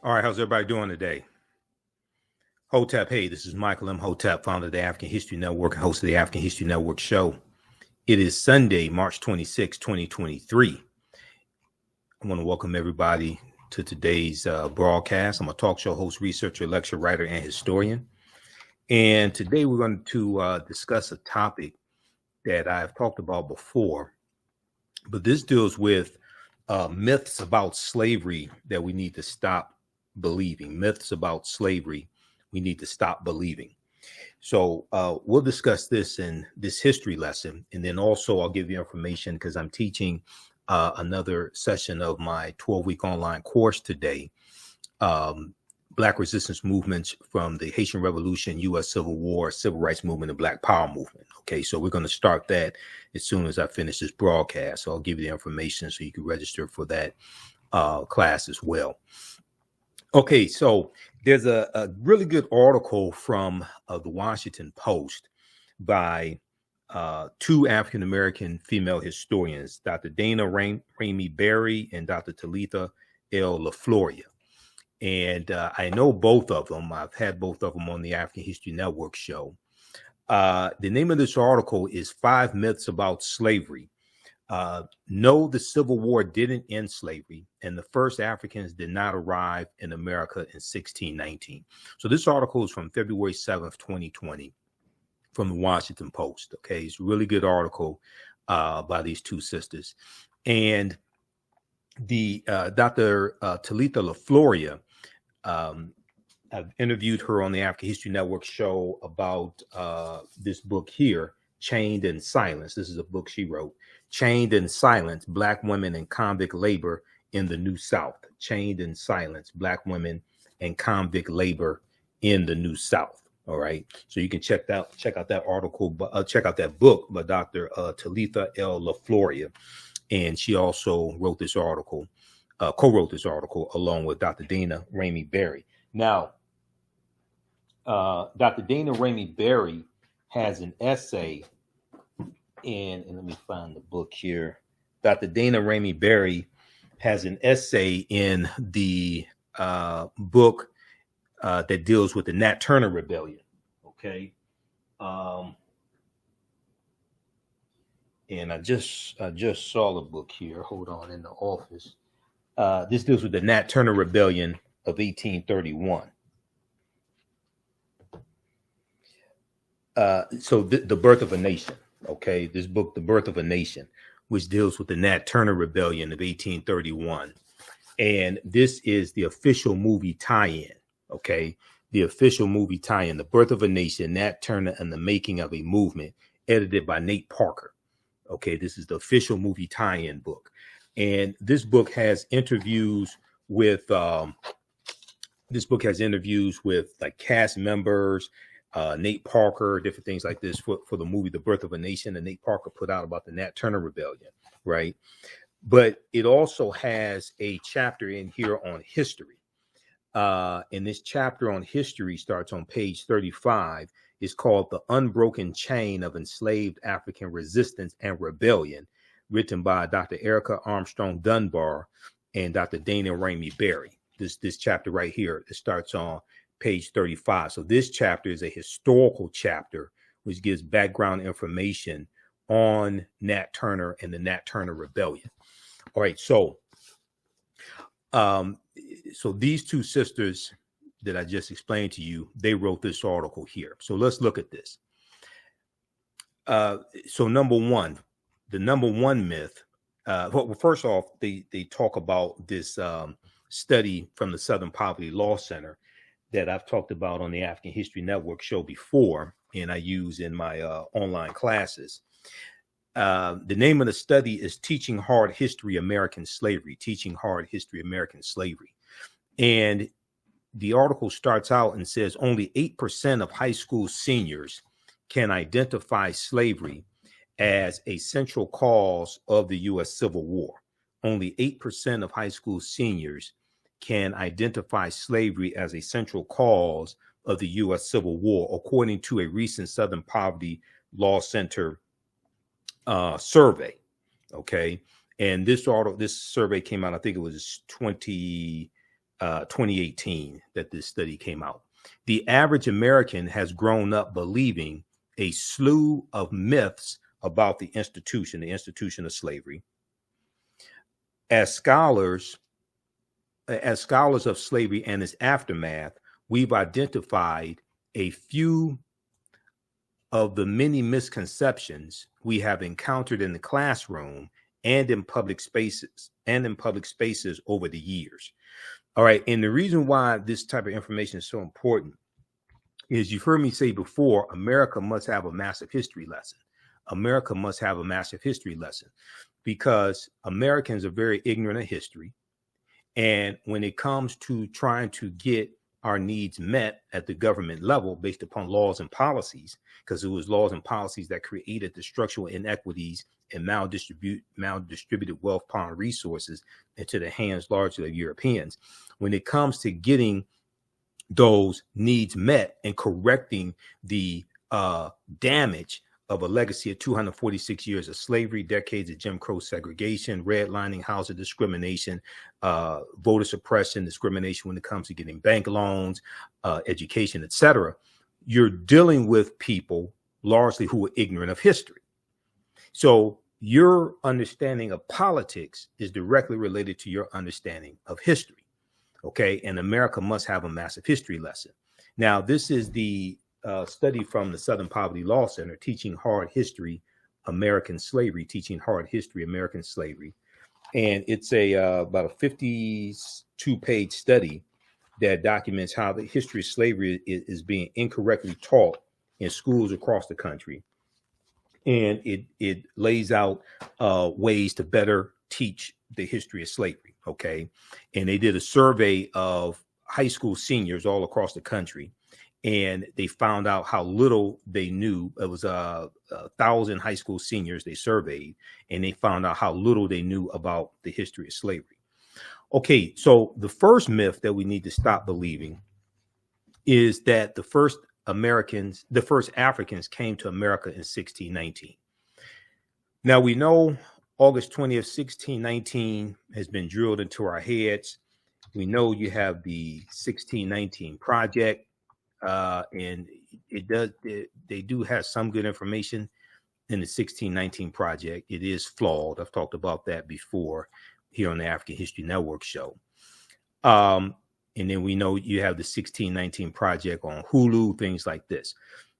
All right, how's everybody doing today? Hotep, hey, this is Michael Imhotep, founder of the African History Network and host of the African History Network show. It is Sunday, March 26, 2023. I want to welcome everybody to today's broadcast. I'm a talk show host, researcher, lecturer, writer, and historian. And today we're going to discuss a topic that I've talked about before, but this deals with myths about slavery that we need to stop believing. Myths about slavery we need to stop believing. So we'll discuss this in this history lesson. And then also I'll give you information because I'm teaching another session of my 12-week online course today. Black resistance movements from the Haitian Revolution, U.S. Civil War, Civil Rights Movement, and Black Power Movement. Okay, so we're going to start that as soon as I finish this broadcast. So I'll give you the information so you can register for that class as well. Okay, so there's a really good article from the Washington Post by two African-American female historians, Dr. Dana Ramey Berry and Dr. Talitha L. LaFloria. And I know both of them. I've had both of them on the African History Network show. The name of this article is 5 Myths About Slavery. No, the Civil War didn't end slavery, and the first Africans did not arrive in America in 1619. So this article is from February 7th, 2020, from the Washington Post. Okay, it's a really good article by these two sisters. And the Dr. Talitha LaFloria, I've interviewed her on the African History Network show about this book here, Chained in Silence. This is a book she wrote, Chained in Silence, Black Women and Convict Labor in the New South. Chained in Silence, Black Women and Convict Labor in the New South. All right. So you can check out that article, check out that book by Dr. Talitha L. LaFloria. And she also wrote this article, co-wrote this article along with Dr. Dana Ramey Berry. Now, Dr. Dana Ramey Berry has an essay and let me find the book here. Dr. Dana Ramey Berry has an essay in the book that deals with the Nat Turner Rebellion. Okay. And I just saw the book here. Hold on, in the office. This deals with the Nat Turner Rebellion of 1831. So the Birth of a Nation. Okay, this book, The Birth of a Nation, which deals with the Nat Turner Rebellion of 1831. And this is the official movie tie-in. Okay, the official movie tie-in, The Birth of a Nation, Nat Turner and the Making of a Movement, edited by Nate Parker. Okay, this is the official movie tie-in book. And this book has interviews with like cast members, Nate Parker, different things like this for the movie The Birth of a Nation that Nate Parker put out about the Nat Turner Rebellion, right? But it also has a chapter in here on history. And this chapter on history starts on page 35. It's called The Unbroken Chain of Enslaved African Resistance and Rebellion, written by Dr. Erica Armstrong Dunbar and Dr. Dana Ramey Berry. This chapter right here, it starts on page 35. So this chapter is a historical chapter which gives background information on Nat Turner and the Nat Turner Rebellion. All right, so these two sisters that I just explained to you, they wrote this article here. So let's look at this. So the number one myth. Well, first off, they talk about this study from the Southern Poverty Law Center that I've talked about on the African History Network show before, and I use in my online classes. The name of the study is Teaching Hard History American Slavery, Teaching Hard History American Slavery. And the article starts out and says only 8% of high school seniors can identify slavery as a central cause of the U.S. Civil War. Only 8% of high school seniors can identify slavery as a central cause of the U.S. Civil War, according to a recent Southern Poverty Law Center survey. Okay. And this survey came out, I think it was 2018 that this study came out. The average American has grown up believing a slew of myths about the institution of slavery. As scholars of slavery and its aftermath, we've identified a few of the many misconceptions we have encountered in the classroom and in public spaces over the years. All right. And the reason why this type of information is so important is, you've heard me say before, America must have a massive history lesson. America must have a massive history lesson, because Americans are very ignorant of history. And when it comes to trying to get our needs met at the government level based upon laws and policies, because it was laws and policies that created the structural inequities and maldistributed wealth, power, and resources into the hands largely of Europeans. When it comes to getting those needs met and correcting the damage of a legacy of 246 years of slavery, decades of Jim Crow segregation, redlining, housing discrimination, voter suppression, discrimination when it comes to getting bank loans, education, etc., you're dealing with people largely who are ignorant of history. So your understanding of politics is directly related to your understanding of history. Okay, and America must have a massive history lesson. Now, this is the study from the Southern Poverty Law Center, Teaching Hard History, American Slavery, Teaching Hard History, American Slavery. And it's about a 52-page study that documents how the history of slavery is being incorrectly taught in schools across the country. And it lays out ways to better teach the history of slavery. Okay. And they did a survey of high school seniors all across the country, and they found out how little they knew. It was 1,000 high school seniors they surveyed, and they found out how little they knew about the history of slavery. Okay, so the first myth that we need to stop believing is that the first Africans came to America in 1619. Now, we know August 20th, 1619 has been drilled into our heads. We know you have the 1619 Project, and they do have some good information in the 1619 Project. It is flawed. I've talked about that before here on the African History Network show. And then we know you have the 1619 Project on Hulu, things like this.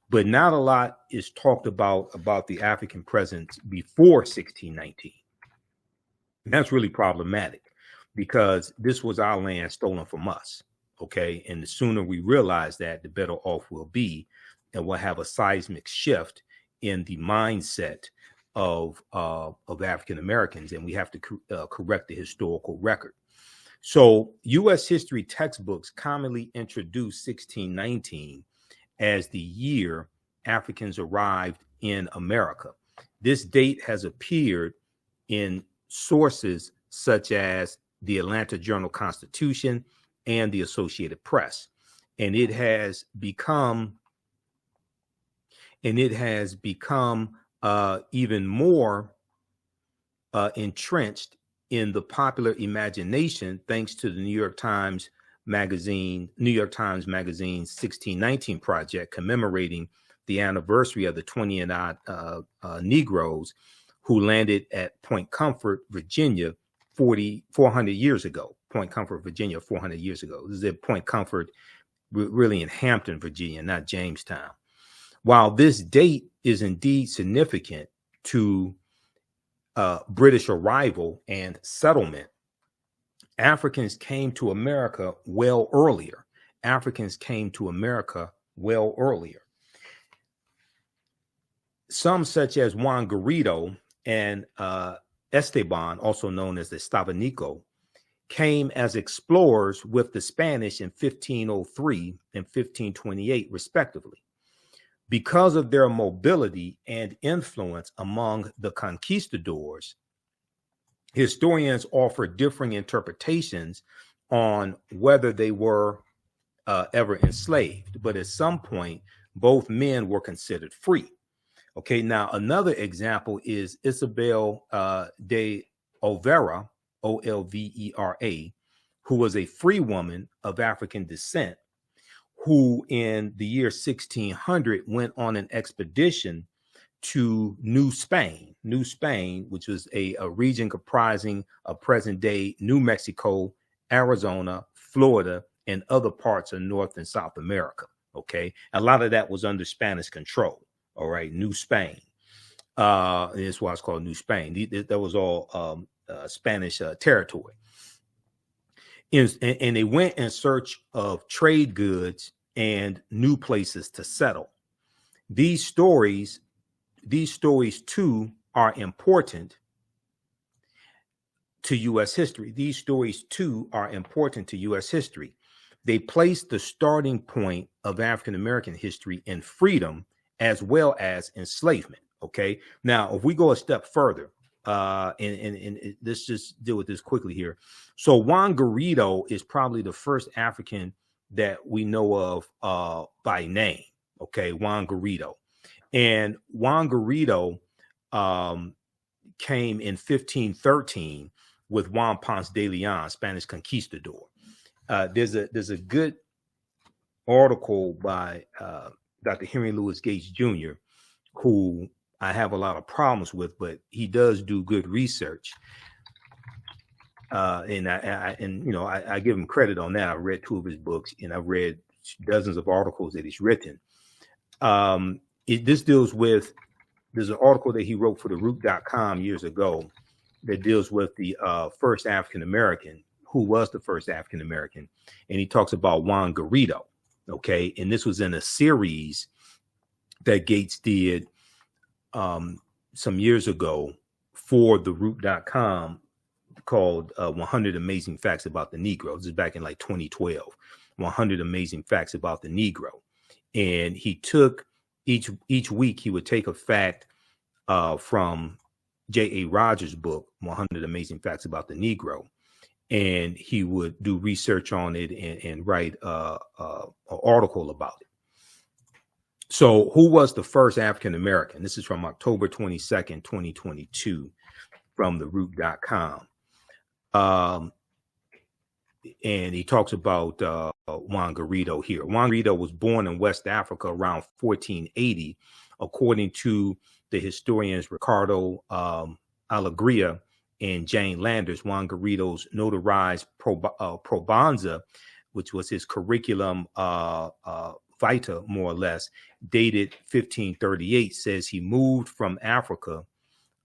But not a lot is talked about the African presence before 1619. And that's really problematic, because this was our land stolen from us. Okay. And the sooner we realize that, the better off we'll be. And we'll have a seismic shift in the mindset of African Americans. And we have to correct the historical record. So U.S. history textbooks commonly introduce 1619 as the year Africans arrived in America. This date has appeared in sources such as the Atlanta Journal-Constitution and the Associated Press. And it has become even more entrenched in the popular imagination, thanks to the New York Times Magazine's 1619 Project, commemorating the anniversary of the 20 and odd Negroes who landed at Point Comfort, Virginia, 400 years ago. Point Comfort, Virginia, 400 years ago. This is at Point Comfort, really in Hampton, Virginia, not Jamestown. While this date is indeed significant to British arrival and settlement, Africans came to America well earlier. Some, such as Juan Garrido and Esteban, also known as the Stavanico, came as explorers with the Spanish in 1503 and 1528, respectively. Because of their mobility and influence among the conquistadors, historians offer differing interpretations on whether they were ever enslaved. But at some point, both men were considered free. Okay, now another example is Isabel de Olvera, Olvera, who was a free woman of African descent, who in the year 1600 went on an expedition to New Spain, which was a region comprising of present-day New Mexico, Arizona, Florida, and other parts of North and South America. Okay, a lot of that was under Spanish control. All right, New Spain. That's why it's called New Spain. That was all Spanish territory. And they went in search of trade goods and new places to settle. These stories too are important to U.S. history. These stories too are important to U.S. history. They place the starting point of African American history in freedom as well as enslavement. Okay. Now, if we go a step further, and let's just deal with this quickly here. So Juan Garrido is probably the first African that we know of by name. Okay, Juan Garrido. And Juan Garrido came in 1513 with Juan Ponce de Leon, Spanish conquistador. There's a good article by Dr. Henry Louis Gates Jr., who I have a lot of problems with, but he does do good research. And I give him credit on that. I read 2 of his books, and I've read dozens of articles that he's written. This deals with, there's an article that he wrote for the root.com years ago that deals with the first African American, who was the first African American, and he talks about Juan Garrido. Okay, and this was in a series that Gates did some years ago for the root.com called 100 Amazing Facts About the Negro. This is back in like 2012, 100 Amazing Facts About the Negro. And he took each week, he would take a fact from J.A. Rogers' book, 100 Amazing Facts About the Negro, and he would do research on it and write an article about it. So who was the first African American? This is from October 22nd, 2022, from the root.com. And he talks about Juan Garrido here. Juan Garrido was born in West Africa around 1480, according to the historians Ricardo Alegria and Jane Landers. Juan Garrido's notarized probanza, which was his curriculum vitae, more or less, dated 1538, says he moved from Africa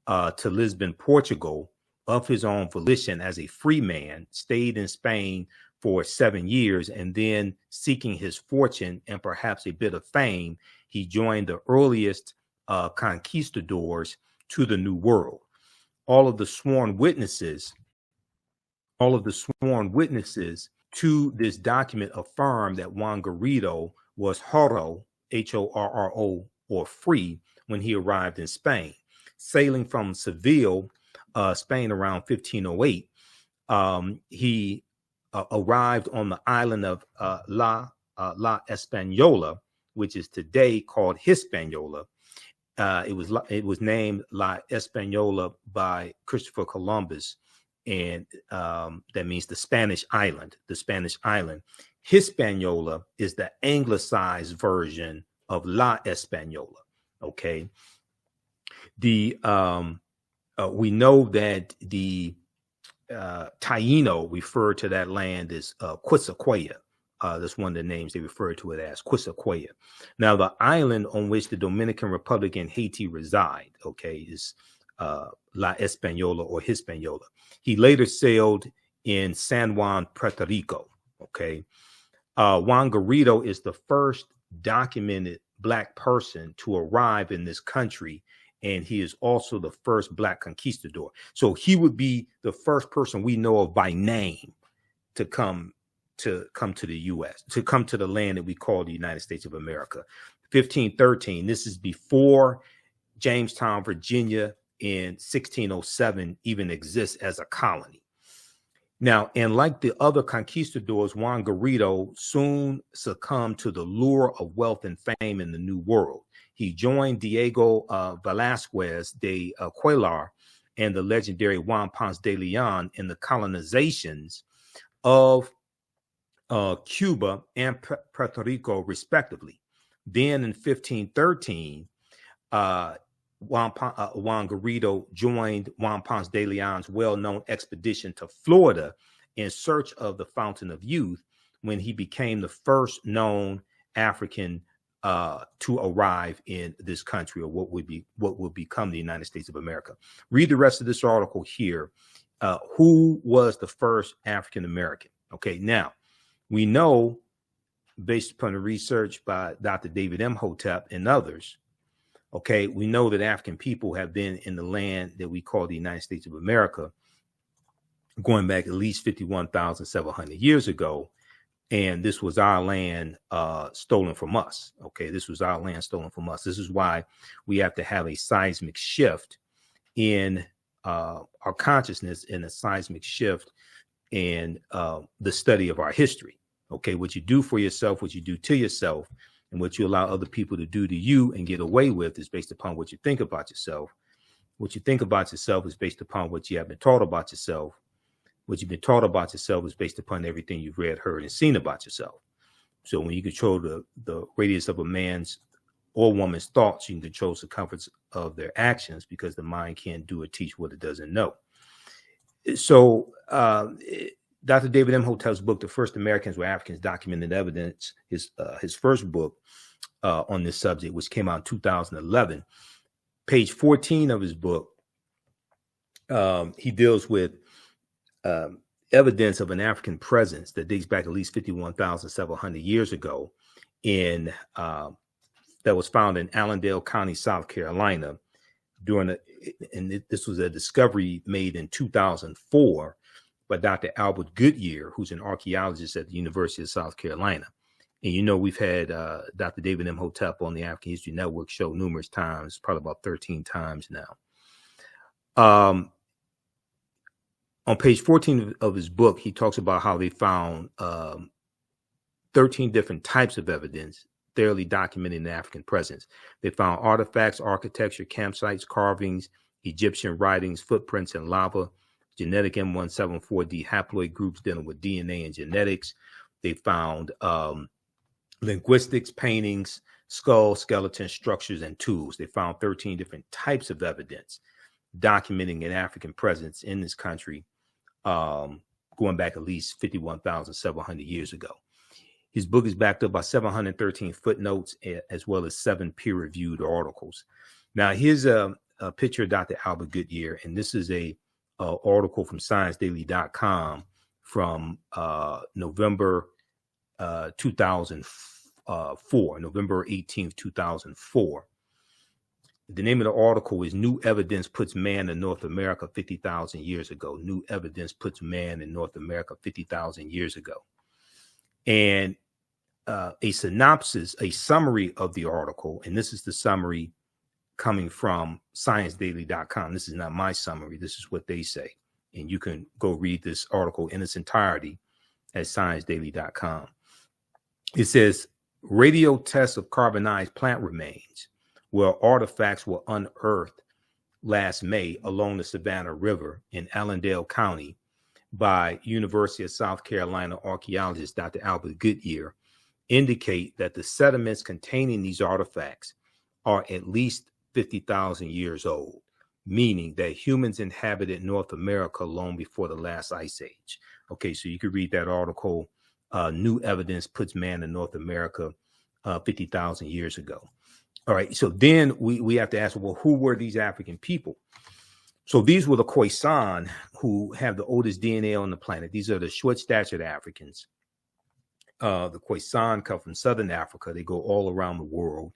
to Lisbon, Portugal, of his own volition as a free man, stayed in Spain for 7 years, and then, seeking his fortune and perhaps a bit of fame, he joined the earliest conquistadors to the New World. All of the sworn witnesses to this document affirm that Juan Garrido was Horo, Horro, or free, when he arrived in Spain. Sailing from Seville, Spain, around 1508, he arrived on the island of La Española, which is today called Hispaniola. It was named La Española by Christopher Columbus, and that means the Spanish island. Hispaniola is the anglicized version of La Española. Okay. We know that the Taino referred to that land as Quisqueya. That's one of the names they refer to it as, Quisqueya. Now, the island on which the Dominican Republic and Haiti reside, okay, is La Española or Hispaniola. He later sailed in San Juan, Puerto Rico, okay. Juan Garrido is the first documented Black person to arrive in this country, and he is also the first Black conquistador. So he would be the first person we know of by name to come to the U.S., to come to the land that we call the United States of America. 1513, this is before Jamestown, Virginia in 1607 even exists as a colony. Now, and like the other conquistadors, Juan Garrido soon succumbed to the lure of wealth and fame in the New World. He joined Diego Velázquez de Cuellar and the legendary Juan Ponce de Leon in the colonizations of Cuba and Puerto Rico, respectively. Then in 1513, Juan Garrido joined Juan Ponce de Leon's well-known expedition to Florida in search of the Fountain of Youth, when he became the first known African to arrive in this country, or what would become the United States of America. Read the rest of this article here. Who was the first African American? Okay, now we know, based upon the research by Dr. David Imhotep and others, okay, we know that African people have been in the land that we call the United States of America going back at least 51,700 years ago. And this was our land stolen from us. Okay, this was our land stolen from us. This is why we have to have a seismic shift in our consciousness, and a seismic shift in the study of our history. Okay, what you do for yourself, what you do to yourself, and what you allow other people to do to you and get away with is based upon what you think about yourself. What you think about yourself is based upon what you have been taught about yourself. What you've been taught about yourself is based upon everything you've read, heard, and seen about yourself. So when you control the radius of a man's or woman's thoughts, you can control the circumference of their actions, because the mind can't do or teach what it doesn't know. So Dr. David Imhotep's book, The First Americans Were Africans, Documented Evidence, his first book on this subject, which came out in 2011, page 14 of his book, he deals with evidence of an African presence that dates back at least 51,700 years ago that was found in Allendale County, South Carolina, this was a discovery made in 2004 by Dr. Albert Goodyear, who's an archaeologist at the University of South Carolina. And you know, we've had Dr. David Imhotep on the African History Network show numerous times, probably about 13 times now. On page 14 of his book, he talks about how they found 13 different types of evidence thoroughly documenting the African presence. They found artifacts, architecture, campsites, carvings, Egyptian writings, footprints in lava, genetic M174D haploid groups dealing with DNA and genetics. They found linguistics, paintings, skull, skeleton, structures, and tools. They found 13 different types of evidence documenting an African presence in this country, going back at least 51,700 years ago. His book is backed up by 713 footnotes, as well as 7 peer-reviewed articles. Now, here's a picture of Dr. Albert Goodyear, and this is a article from ScienceDaily.com from November 2004, November 18th, 2004. The name of the article is New Evidence Puts Man in North America 50,000 Years Ago. New Evidence Puts Man in North America 50,000 years ago. And a synopsis, a summary of the article, and this is the summary coming from ScienceDaily.com. This is not my summary. This is what they say. And you can go read this article in its entirety at ScienceDaily.com. It says, radio tests of carbonized plant remains where artifacts were unearthed last May along the Savannah River in Allendale County by University of South Carolina archaeologist Dr. Albert Goodyear indicate that the sediments containing these artifacts are at least 50,000 years old, meaning that humans inhabited North America long before the last ice age. Okay, so you can read that article, New Evidence Puts Man in North America 50,000 years ago. All right, so then we have to ask, well, who were these African people? So these were the Khoisan, who have the oldest DNA on the planet. These are the short-statured Africans. The Khoisan come from Southern Africa. They go all around the world.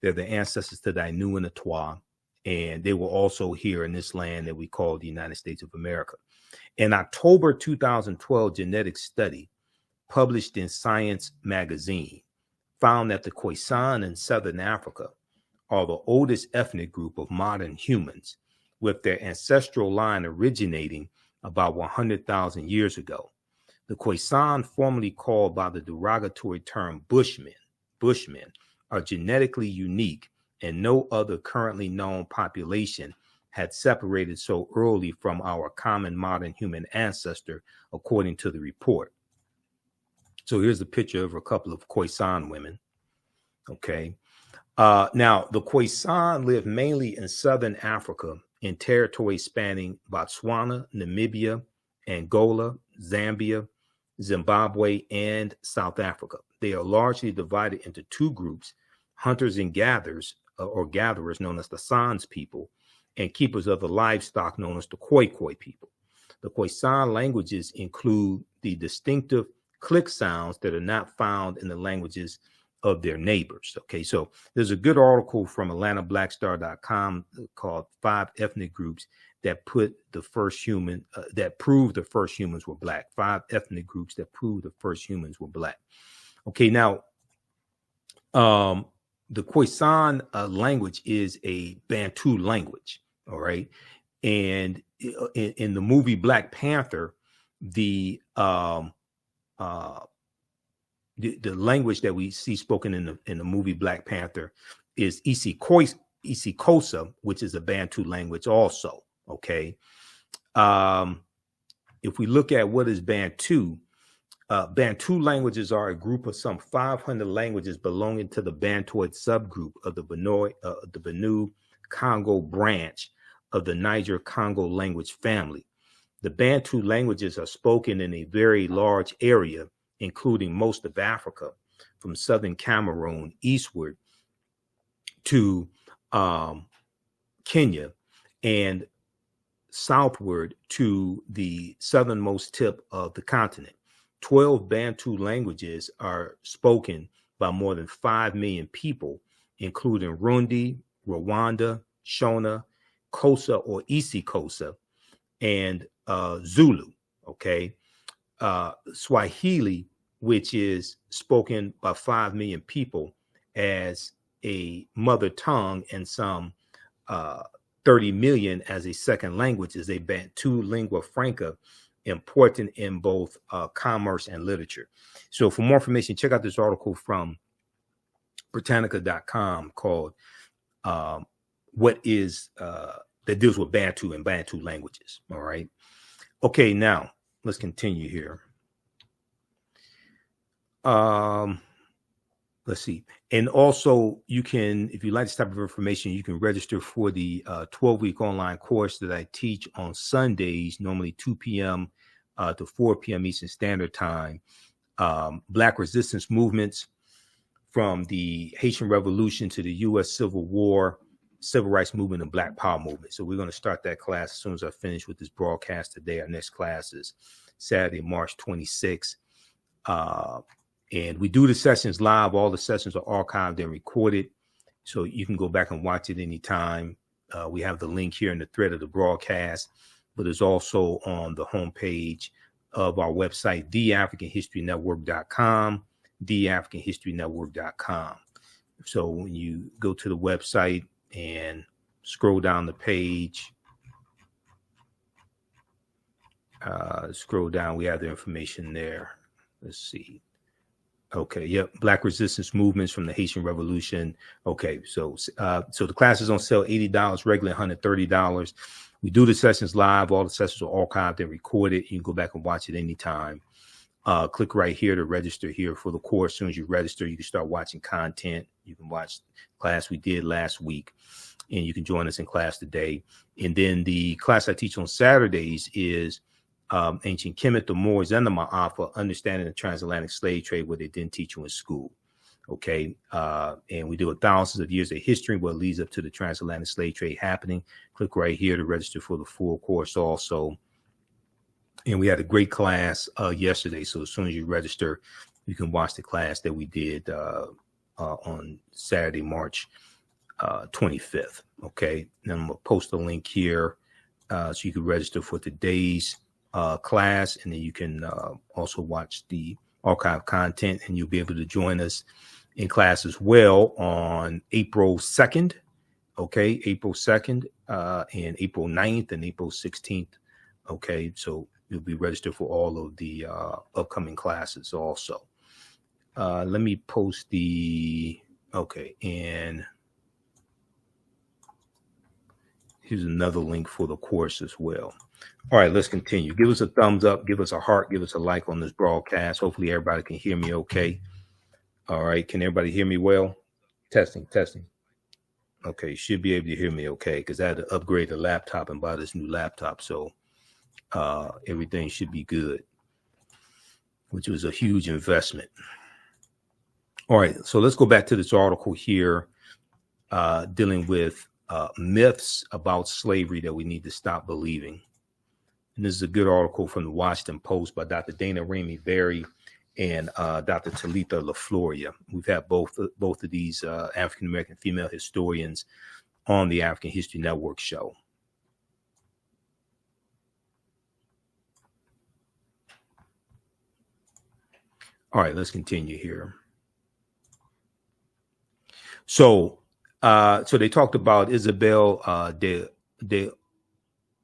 They're the ancestors to the Ainu and the Twa, and they were also here in this land that we call the United States of America. In October 2012, genetic study published in Science magazine found that the Khoisan in Southern Africa are the oldest ethnic group of modern humans, with their ancestral line originating about 100,000 years ago. The Khoisan, formerly called by the derogatory term Bushmen, are genetically unique, and no other currently known population had separated so early from our common modern human ancestor, according to the report. So here's a picture of a couple of Khoisan women. Okay. Now, the Khoisan live mainly in southern Africa in territories spanning Botswana, Namibia, Angola, Zambia, Zimbabwe, and South Africa. They are largely divided into two groups, hunters and gatherers, or gatherers known as the Sans people, and keepers of the livestock known as the Khoi people. The Khoisan languages include the distinctive click sounds that are not found in the languages of their neighbors. Okay, so there's a good article from AtlantaBlackStar.com called 5 Ethnic Groups that put the first human, that proved the first humans were black. 5 ethnic groups that proved the first humans were black. Okay, now, the Khoisan language is a Bantu language, all right? And in the movie Black Panther, the language that we see spoken in the movie Black Panther is isiXhosa, which is a Bantu language also, okay? If we look at what is Bantu, Bantu languages are a group of some 500 languages belonging to the Bantoid subgroup of the Benue Congo branch of the Niger-Congo language family. The Bantu languages are spoken in a very large area, including most of Africa, from southern Cameroon eastward to Kenya, and southward to the southernmost tip of the continent. 12 Bantu languages are spoken by more than 5 million people, including Rundi, Rwanda, Shona, Xhosa or isiXhosa, and Zulu, okay? Swahili, which is spoken by 5 million people as a mother tongue and some 30 million as a second language, is a Bantu lingua franca, important in both commerce and literature. So for more information, check out this article from Britannica.com called what is that deals with Bantu and Bantu languages. All right. Okay, now let's continue here. Let's see. And also you can, if you like this type of information, you can register for the 12-week online course that I teach on Sundays, normally 2 p.m. To 4 p.m. Eastern Standard Time. Black resistance movements from the Haitian Revolution to the U.S. Civil War, Civil Rights Movement, and Black Power Movement. So we're going to start that class as soon as I finish with this broadcast today. Our next class is Saturday, March 26th. And we do the sessions live. All the sessions are archived and recorded, so you can go back and watch it anytime. We have the link here in the thread of the broadcast, but it's also on the homepage of our website, theafricanhistorynetwork.com, theafricanhistorynetwork.com. So when you go to the website and scroll down the page, scroll down, we have the information there. Let's see. Okay, yep. Black resistance movements from the Haitian Revolution. Okay, so the class is on sale, $80, regular $130. We do the sessions live. All the sessions are archived and recorded. You can go back and watch it anytime. Click right here to register here for the course. As soon as you register, you can start watching content. You can watch the class we did last week, and you can join us in class today. And then the class I teach on Saturdays is Ancient Kemet, the Moors, and the Ma'afa, Understanding the Transatlantic Slave Trade, what they didn't teach you in school. Okay. And we do thousands of years of history, what leads up to the transatlantic slave trade happening. Click right here to register for the full course also. And we had a great class yesterday. So as soon as you register, you can watch the class that we did on Saturday, March 25th. Okay. And I'm going to post a link here so you can register for today's class, and then you can also watch the archive content, and you'll be able to join us in class as well on April 2nd. Okay, April 2nd and April 9th and April 16th. Okay, so you'll be registered for all of the upcoming classes also. Let me post the, okay, and Here's another link for the course as well. All right, let's continue. Give us a thumbs up, give us a heart, give us a like on this broadcast. Hopefully everybody can hear me okay. All right, can everybody hear me well? Testing. Okay, should be able to hear me okay, because I had to upgrade the laptop and buy this new laptop, so everything should be good, which was a huge investment. All right, so let's go back to this article here, dealing with myths about slavery that we need to stop believing. And this is a good article from the Washington Post by Dr. Dana Ramey Berry and Dr. Talitha LaFloria. We've had both of these African-American female historians on the African History Network show. All right, let's continue here. So they talked about Isabel de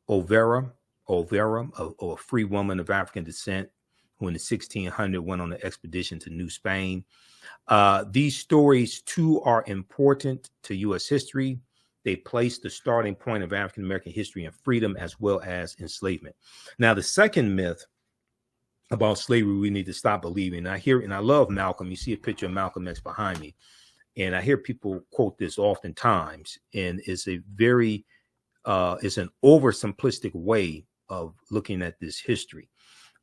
Overa, a free woman of African descent, who in the 1600s went on an expedition to New Spain. These stories, too, are important to U.S. history. They place the starting point of African-American history and freedom as well as enslavement. Now, the second myth about slavery we need to stop believing. I love Malcolm. You see a picture of Malcolm X behind me. And I hear people quote this oftentimes. And it's a very, it's an oversimplistic way of looking at this history.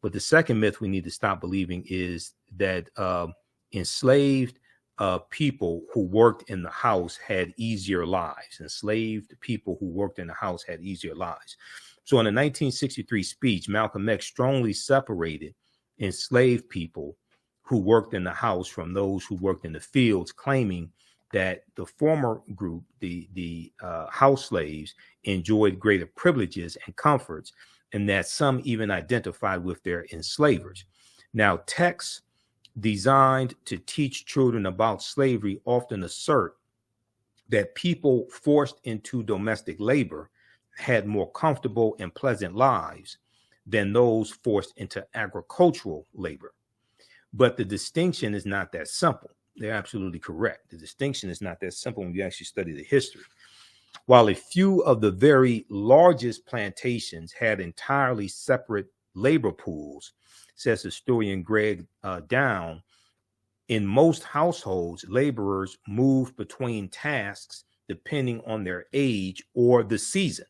But the second myth we need to stop believing is that enslaved people who worked in the house had easier lives. Enslaved people who worked in the house had easier lives. So in a 1963 speech, Malcolm X strongly separated enslaved people who worked in the house from those who worked in the fields, claiming that the former group, the house slaves, enjoyed greater privileges and comforts, and that some even identified with their enslavers. Now, texts designed to teach children about slavery often assert that people forced into domestic labor had more comfortable and pleasant lives than those forced into agricultural labor. But the distinction is not that simple. They're absolutely correct. The distinction is not that simple when you actually study the history. While a few of the very largest plantations had entirely separate labor pools, says historian Greg Down, in most households, laborers moved between tasks depending on their age or the season.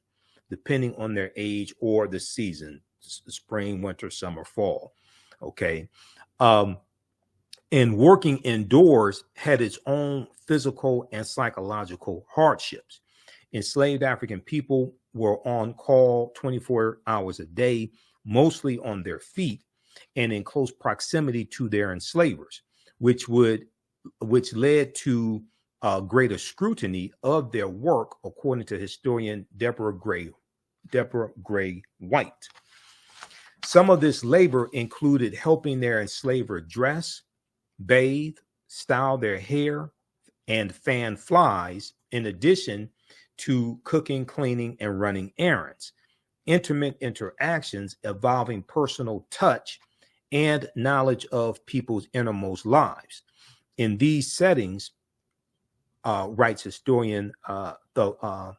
Spring, winter, summer, fall. Okay. And working indoors had its own physical and psychological hardships. Enslaved African people were on call 24 hours a day, mostly on their feet and in close proximity to their enslavers, which led to greater scrutiny of their work, according to historian Deborah Gray White. Some of this labor included helping their enslaver dress, bathe, style their hair, and fan flies, in addition to cooking, cleaning, and running errands. Intimate interactions involving personal touch and knowledge of people's innermost lives. In these settings, writes historian Thavalia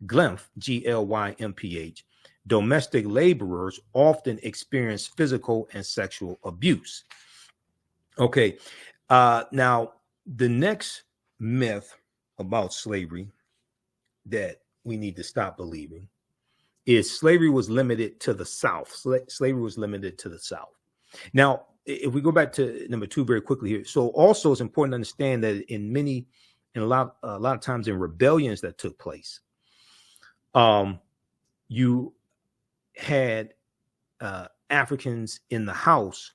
Glymph, Glymph, domestic laborers often experience physical and sexual abuse. Okay, now the next myth about slavery that we need to stop believing is slavery was limited to the South. Slavery was limited to the South. Now, if we go back to number 2 very quickly here, so also it's important to understand that a lot of times in rebellions that took place, you had Africans in the house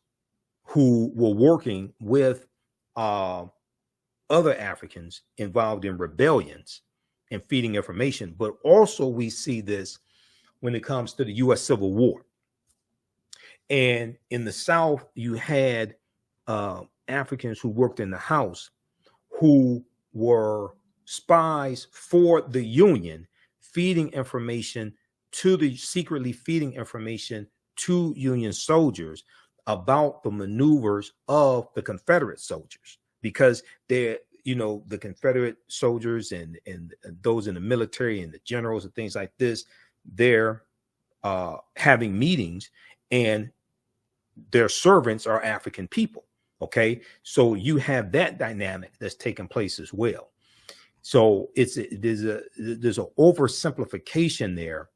who were working with other Africans involved in rebellions and feeding information. But also we see this when it comes to the U.S. Civil War. And in the South, you had Africans who worked in the house who were spies for the Union, secretly feeding information to Union soldiers about the maneuvers of the Confederate soldiers, because the Confederate soldiers and those in the military and the generals and things like this, they're having meetings, and their servants are African people. Okay, so you have that dynamic that's taking place as well. So there's a oversimplification there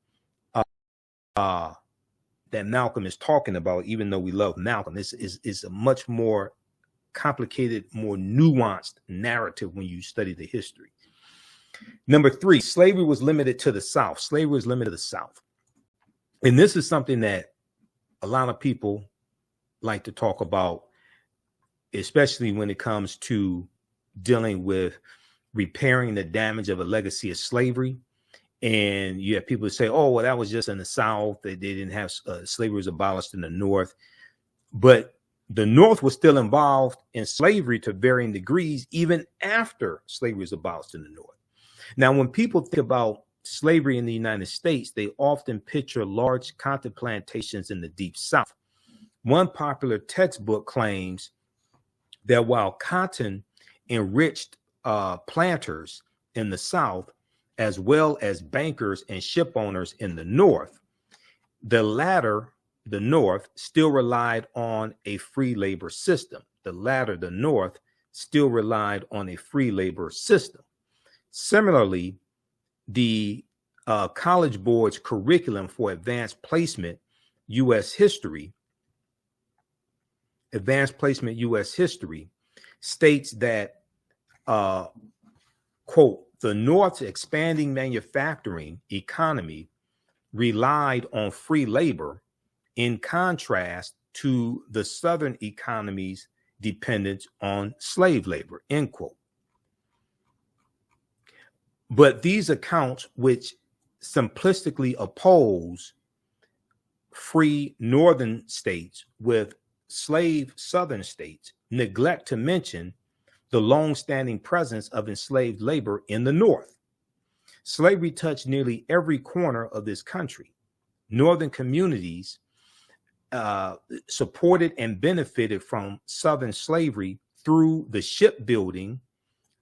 that Malcolm is talking about. Even though we love Malcolm, this is a much more complicated, more nuanced narrative when you study the history. Number 3, slavery was limited to the South. Slavery was limited to the South. And this is something that a lot of people like to talk about, especially when it comes to dealing with repairing the damage of a legacy of slavery. And you have people say, oh, well, that was just in the South. They didn't have slavery was abolished in the North. But the North was still involved in slavery to varying degrees, even after slavery was abolished in the North. Now, when people think about slavery in the United States, they often picture large cotton plantations in the Deep South. One popular textbook claims that while cotton enriched planters in the South, as well as bankers and ship owners in the North, the latter, the North, still relied on a free labor system. The latter, the North, still relied on a free labor system. Similarly, the College Board's curriculum for advanced placement U.S. history, states that, quote, the North's expanding manufacturing economy relied on free labor in contrast to the Southern economy's dependence on slave labor, end quote. But these accounts, which simplistically oppose free Northern states with slave Southern states, neglect to mention the long-standing presence of enslaved labor in the North. Slavery touched nearly every corner of this country. Northern communities supported and benefited from Southern slavery through the shipbuilding,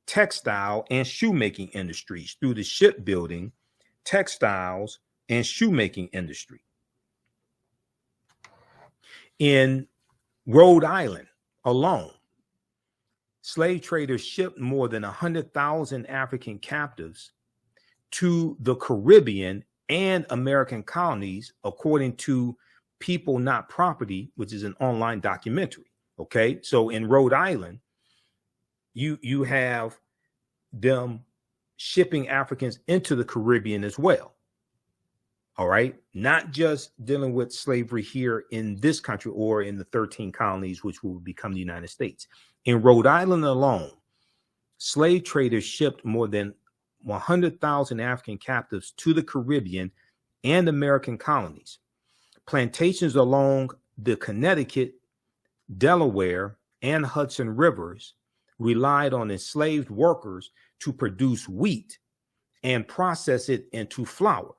textile, and shoemaking industries, In Rhode Island alone, slave traders shipped more than 100,000 African captives to the Caribbean and American colonies, according to People Not Property, which is an online documentary. Okay, so in Rhode Island, you have them shipping Africans into the Caribbean as well. All right, not just dealing with slavery here in this country or in the 13 colonies, which will become the United States. In Rhode Island alone, slave traders shipped more than 100,000 African captives to the Caribbean and American colonies. Plantations along the Connecticut, Delaware, and Hudson rivers relied on enslaved workers to produce wheat and process it into flour.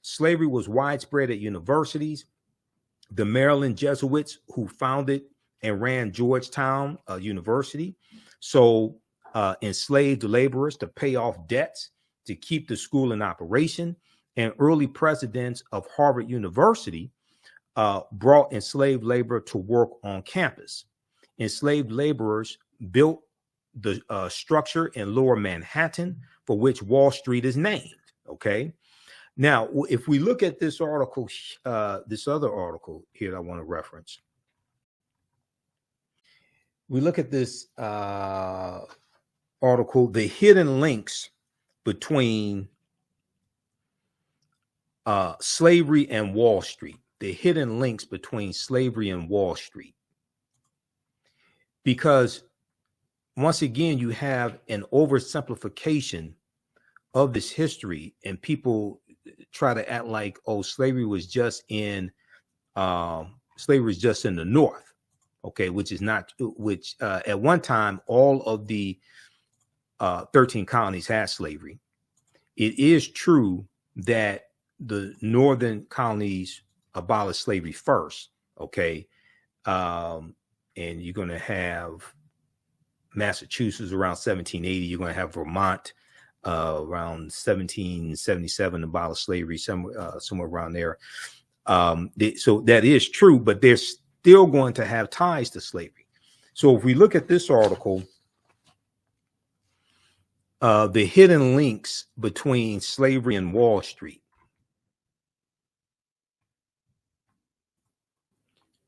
Slavery was widespread at universities. The Maryland Jesuits, who founded and ran Georgetown University, sold enslaved laborers to pay off debts to keep the school in operation. And early presidents of Harvard University brought enslaved labor to work on campus. Enslaved laborers built the structure in Lower Manhattan, for which Wall Street is named. Okay. Now, if we look at this article, this other article here that I want to reference, we look at this article, the hidden links between slavery and Wall Street, the hidden links between slavery and Wall Street. Because once again, you have an oversimplification of this history, and people try to act like, oh, slavery was just in the North. Okay, which is not, which at one time, all of the 13 colonies had slavery. It is true that the northern colonies abolished slavery first. Okay. And you're going to have Massachusetts around 1780. You're going to have Vermont around 1777, abolish slavery, somewhere around there. So that is true, but they're still going to have ties to slavery. So if we look at this article, the hidden links between slavery and Wall Street.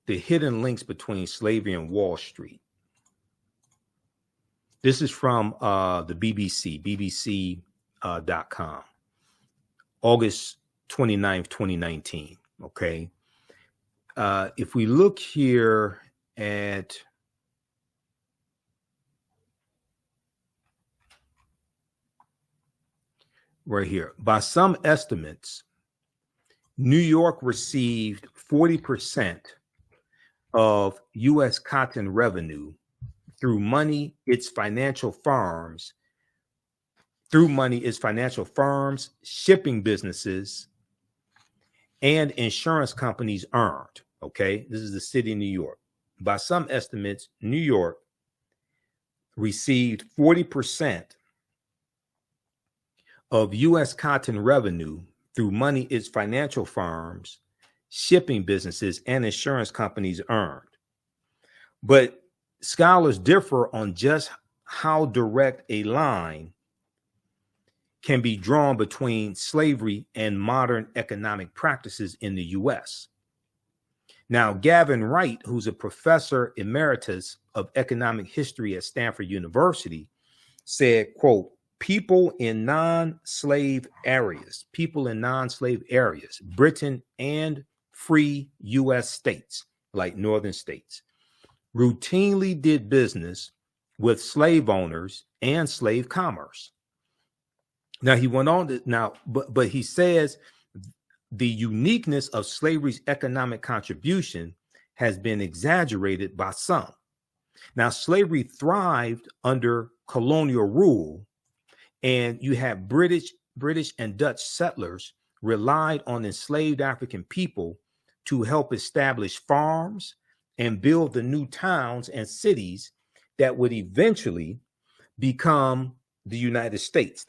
The hidden links between slavery and Wall Street. This is from the BBC, bbc.com, August 29th, 2019. Okay. If we look here at right here, by some estimates, New York received 40% of U.S. cotton revenue through money its financial firms, shipping businesses, and insurance companies earned. Okay, this is the city of New York. By some estimates, New York received 40% of U.S. cotton revenue through money its financial firms, shipping businesses, and insurance companies earned. But scholars differ on just how direct a line can be drawn between slavery and modern economic practices in the U.S. Now, Gavin Wright, who's a professor emeritus of economic history at Stanford University, said, quote, people in non-slave areas, Britain and free U.S. states, like northern states, routinely did business with slave owners and slave commerce. Now, he went on to, but he says the uniqueness of slavery's economic contribution has been exaggerated by some. Now, slavery thrived under colonial rule, and you had British and Dutch settlers relied on enslaved African people to help establish farms and build the new towns and cities that would eventually become the United States,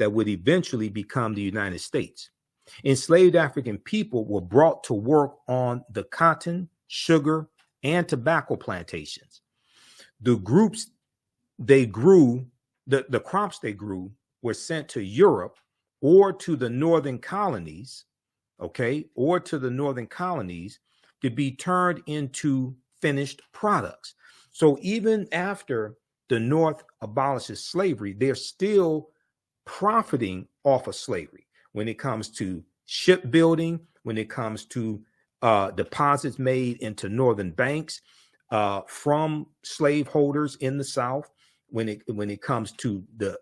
Enslaved African people were brought to work on the cotton, sugar, and tobacco plantations. The crops they grew were sent to Europe or to the northern colonies, to be turned into finished products. So even after the North abolishes slavery, they're still profiting off of slavery when it comes to shipbuilding, when it comes to deposits made into northern banks from slaveholders in the South, when it comes to the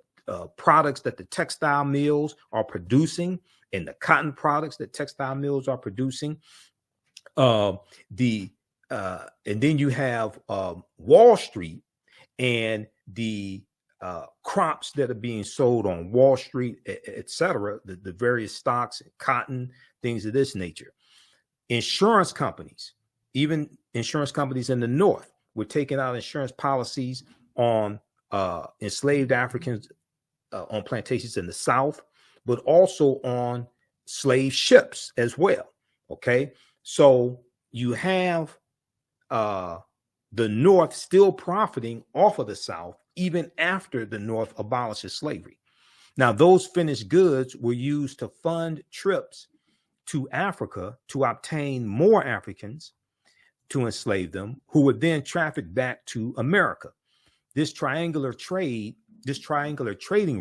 products that the textile mills are producing and the cotton products that textile mills are producing. And then you have Wall Street and the crops that are being sold on Wall Street, et cetera, the various stocks, cotton, things of this nature. Insurance companies, even insurance companies in the North, were taking out insurance policies on enslaved Africans on plantations in the South, but also on slave ships as well. Okay, so you have the North still profiting off of the South even after the North abolishes slavery. Now, those finished goods were used to fund trips to Africa to obtain more Africans to enslave them, who would then traffic back to America. This triangular trading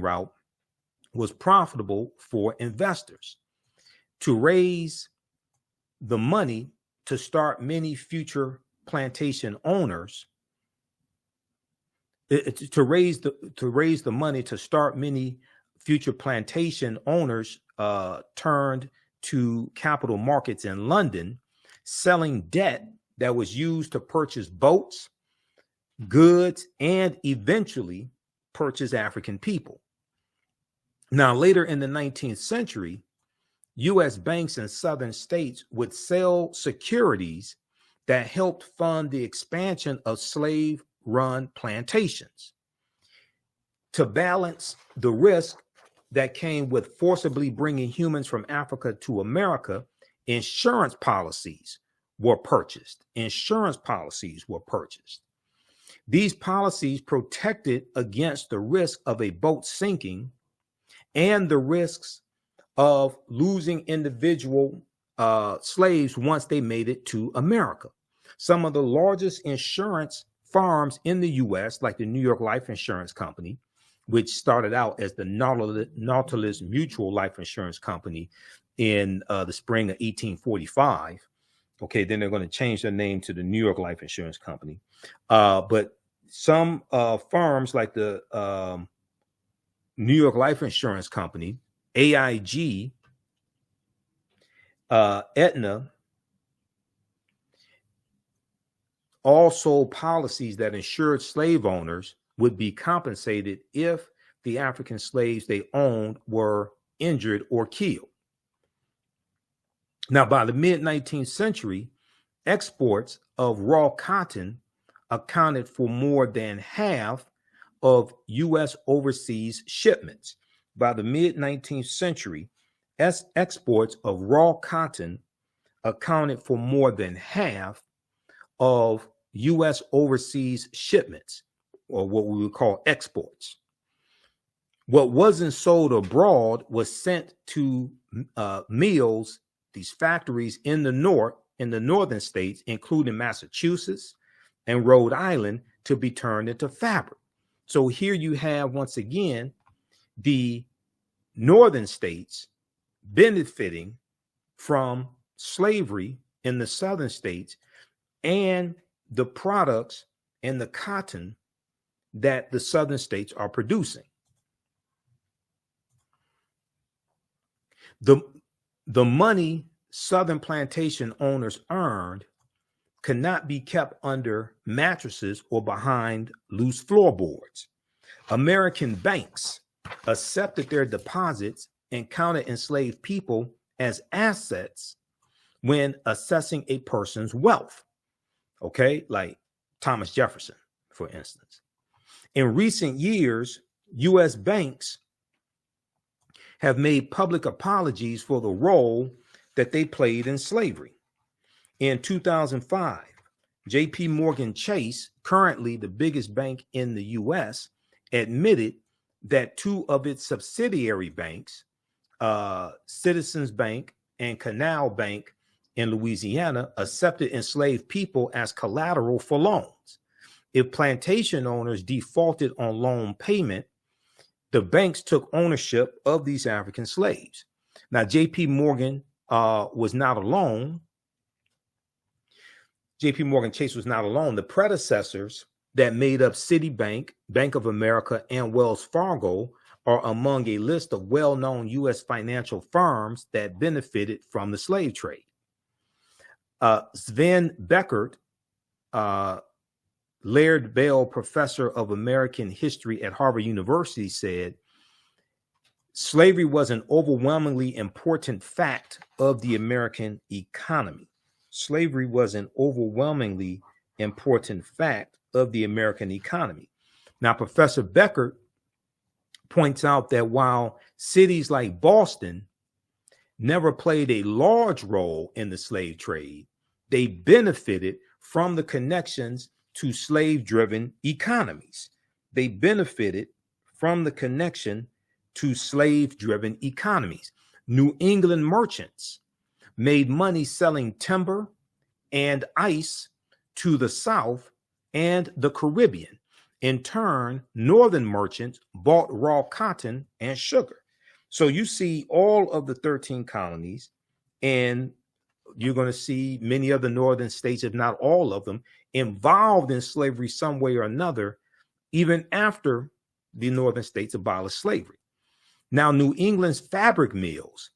route was profitable for investors. To raise the money to start many future plantation owners, to raise the money to start many future plantation owners turned to capital markets in London, selling debt that was used to purchase boats, goods, and eventually purchase African people. Now, later in the 19th century, U.S. banks in southern states would sell securities that helped fund the expansion of slave-run plantations. To balance the risk that came with forcibly bringing humans from Africa to America, insurance policies were purchased. Insurance policies were purchased. These policies protected against the risk of a boat sinking and the risks of losing individual slaves once they made it to America. Some of the largest insurance firms in the U.S., like the New York Life Insurance Company, which started out as the Nautilus Mutual Life Insurance Company in the spring of 1845. Okay, then they're going to change their name to the New York Life Insurance Company. But some firms like the New York Life Insurance Company, AIG, Aetna, all sold policies that ensured slave owners would be compensated if the African slaves they owned were injured or killed. Now, by the mid-19th century, exports of raw cotton accounted for more than half of U.S. overseas shipments. By the mid-19th century, exports of raw cotton accounted for more than half of U.S. overseas shipments, or what we would call exports. What wasn't sold abroad was sent to mills, these factories in the northern states, including Massachusetts and Rhode Island, to be turned into fabric. So here you have, once again, the northern states benefiting from slavery in the southern states and the products and the cotton that the southern states are producing. The money southern plantation owners earned cannot be kept under mattresses or behind loose floorboards. American banks accepted their deposits and counted enslaved people as assets when assessing a person's wealth. Okay, like Thomas Jefferson, for instance. In recent years, U.S. banks have made public apologies for the role that they played in slavery. In 2005, J.P. Morgan Chase, currently the biggest bank in the U.S., admitted that two of its subsidiary banks, Citizens Bank and Canal Bank in Louisiana, accepted enslaved people as collateral for loans. If plantation owners defaulted on loan payment, the banks took ownership of these African slaves. Now, J.P. Morgan was not alone. J.P. Morgan Chase was not alone. The predecessors that made up Citibank, Bank of America, and Wells Fargo are among a list of well-known U.S. financial firms that benefited from the slave trade. Sven Beckert, Laird Bell professor of American history at Harvard University, said, slavery was an overwhelmingly important fact of the American economy. Slavery was an overwhelmingly important fact of the American economy. Now, Professor Beckert points out that while cities like Boston never played a large role in the slave trade, they benefited from the connections to slave-driven economies. They benefited from the connection to slave-driven economies. New England merchants made money selling timber and ice to the South and the Caribbean. In turn, northern merchants bought raw cotton and sugar. So you see all of the 13 colonies, and you're going to see many of the northern states, if not all of them, involved in slavery some way or another, even after the northern states abolished slavery. Now, New England's fabric mills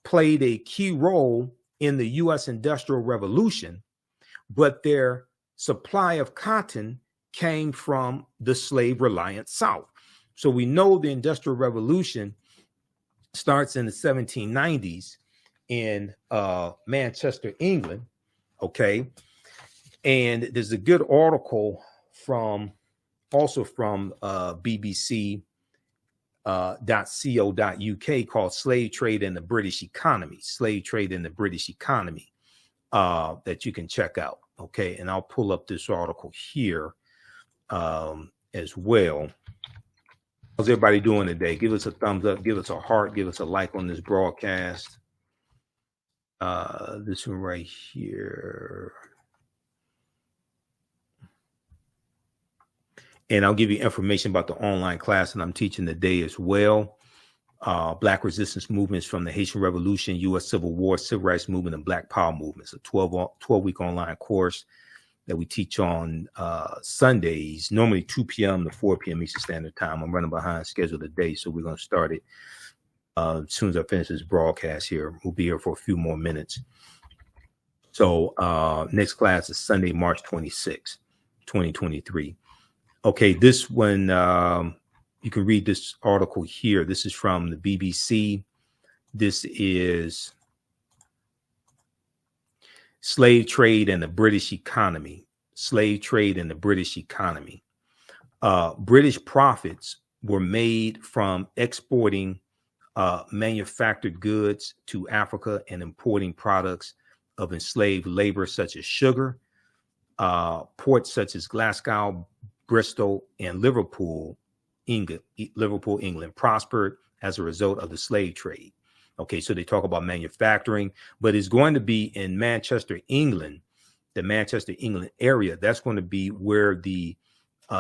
played a key role in the U.S. Industrial Revolution, but their supply of cotton came from the slave-reliant South. So we know the Industrial Revolution starts in the 1790s in Manchester, England, okay? And there's a good article from BBC .co.uk called Slave Trade and the British Economy. Slave Trade and the British Economy that you can check out. Okay, and I'll pull up this article here as well. How's everybody doing today? Give us a thumbs up, give us a heart, give us a like on this broadcast. This one right here. And I'll give you information about the online class that I'm teaching today as well. Black resistance movements from the Haitian Revolution, U.S. Civil War, Civil Rights Movement, and Black Power movements. A 12-week online course that we teach on Sundays, normally 2 p.m. to 4 p.m. Eastern Standard Time. I'm running behind schedule today, so we're going to start it as soon as I finish this broadcast here. We'll be here for a few more minutes. So next class is Sunday, March 26, 2023. Okay, this one, you can read this article here. This is from the BBC. This is Slave Trade and the British Economy. Slave Trade and the British Economy. British profits were made from exporting manufactured goods to Africa and importing products of enslaved labor such as sugar. Ports such as Glasgow, Bristol, and Liverpool, England prospered as a result of the slave trade. Okay, so they talk about manufacturing, but it's going to be in Manchester, England, the Manchester, England area. That's going to be where the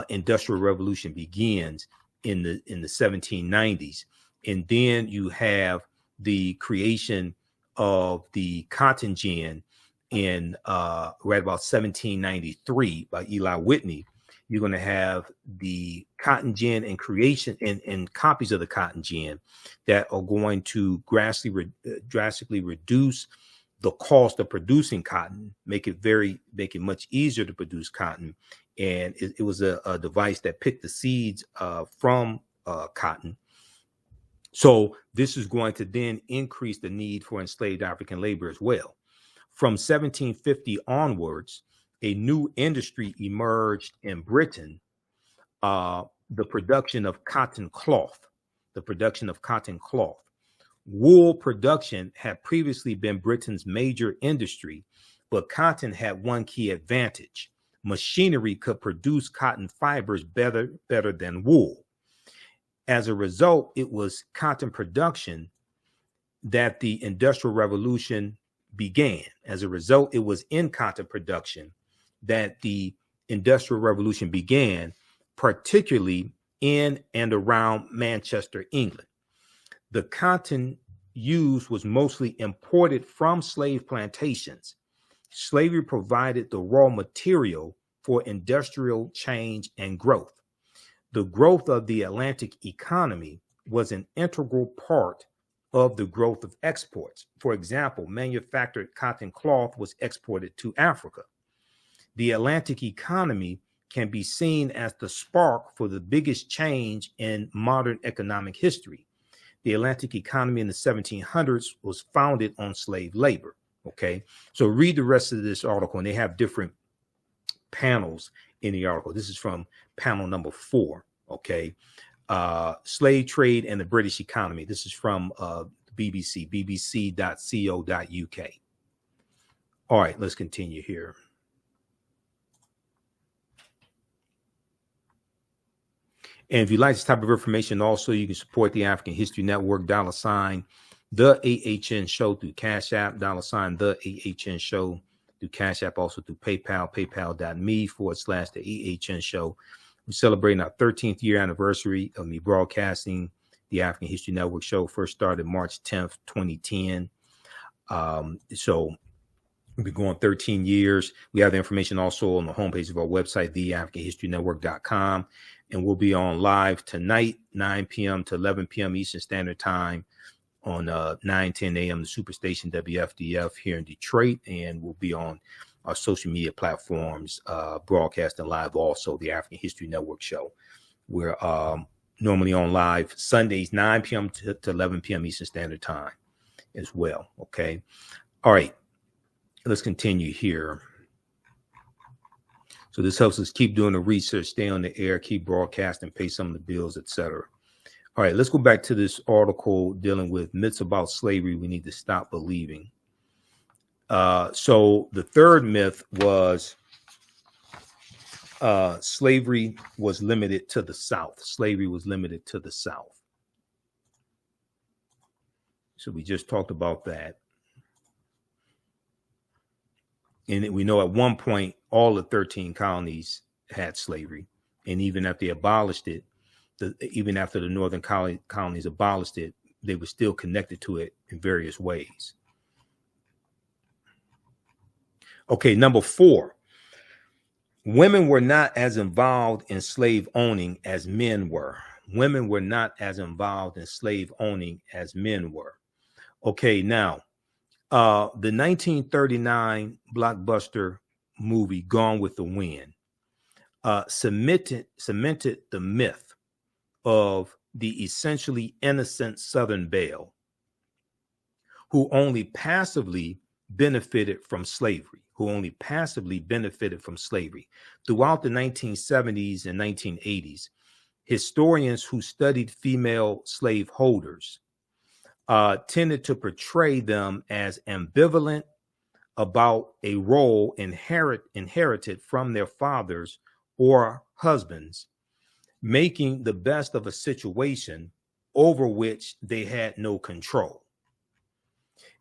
Industrial Revolution begins in the 1790s. And then you have the creation of the cotton gin in right about 1793 by Eli Whitney. You're going to have the cotton gin and creation and copies of the cotton gin that are going to drastically reduce the cost of producing cotton, make it much easier to produce cotton. And it was a device that picked the seeds from cotton. So this is going to then increase the need for enslaved African labor as well. From 1750 onwards, a new industry emerged in Britain, the production of cotton cloth. Wool production had previously been Britain's major industry, but cotton had one key advantage. Machinery could produce cotton fibers better than wool. As a result, it was cotton production that the Industrial Revolution began. As a result, it was in cotton production that the Industrial Revolution began, particularly in and around Manchester, England. The cotton used was mostly imported from slave plantations. Slavery provided the raw material for industrial change and growth. The growth of the Atlantic economy was an integral part of the growth of exports. For example, manufactured cotton cloth was exported to Africa. The Atlantic economy can be seen as the spark for the biggest change in modern economic history. The Atlantic economy in the 1700s was founded on slave labor. Okay, so read the rest of this article, and they have different panels in the article. This is from panel number 4. Okay, slave trade and the British economy. This is from BBC, bbc.co.uk. All right, let's continue here. And if you like this type of information, also, you can support the African History Network, $ the AHN Show through Cash App, $ the AHN Show through Cash App, also through PayPal, paypal.me/the AHN Show. We're celebrating our 13th year anniversary of me broadcasting the African History Network show. First started March 10th, 2010. So we've been going 13 years. We have the information also on the homepage of our website, theafricanhistorynetwork.com. And we'll be on live tonight, 9 p.m. to 11 p.m. Eastern Standard Time on 9:10 a.m. the Superstation WFDF here in Detroit. And we'll be on our social media platforms, broadcasting live also, the African History Network show. We're normally on live Sundays, 9 p.m. to 11 p.m. Eastern Standard Time as well. Okay. All right. Let's continue here. So this helps us keep doing the research, stay on the air, keep broadcasting, pay some of the bills, etc. All right, let's go back to this article dealing with myths about slavery we need to stop believing. So the third myth was slavery was limited to the South. Slavery was limited to the South. So we just talked about that. And we know at one point, all the 13 colonies had slavery. And even after they abolished it, even after the northern colonies abolished it, they were still connected to it in various ways. Okay, number 4. Women were not as involved in slave owning as men were. Women were not as involved in slave owning as men were. Okay, now, the 1939 blockbuster movie Gone with the Wind cemented the myth of the essentially innocent Southern belle who only passively benefited from slavery. Throughout the 1970s and 1980s, historians who studied female slaveholders tended to portray them as ambivalent about a role inherited from their fathers or husbands, making the best of a situation over which they had no control.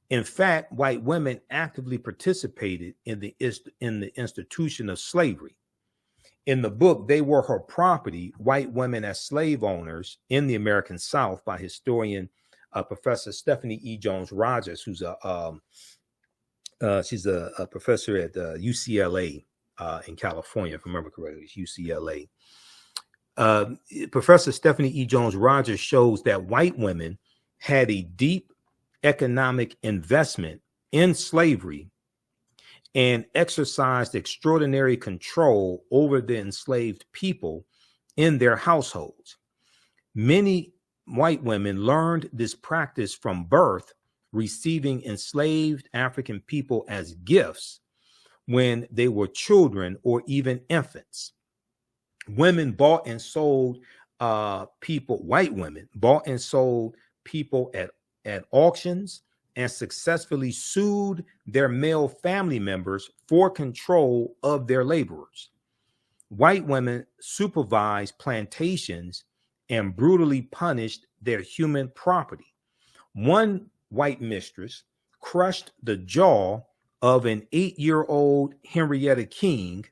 In fact, white women actively participated in the institution of slavery. In the book, They Were Her Property, White Women as Slave Owners in the American South by historian Professor Stephanie E. Jones Rogers, who's she's a professor at UCLA in California, if I remember correctly, it's UCLA. Professor Stephanie E. Jones Rogers shows that white women had a deep economic investment in slavery and exercised extraordinary control over the enslaved people in their households. Many white women learned this practice from birth, receiving enslaved African people as gifts when they were children or even infants. Women bought and sold white women bought and sold people at auctions and successfully sued their male family members for control of their laborers. White women supervised plantations and brutally punished their human property. One white mistress crushed the jaw of an 8-year-old Henrietta King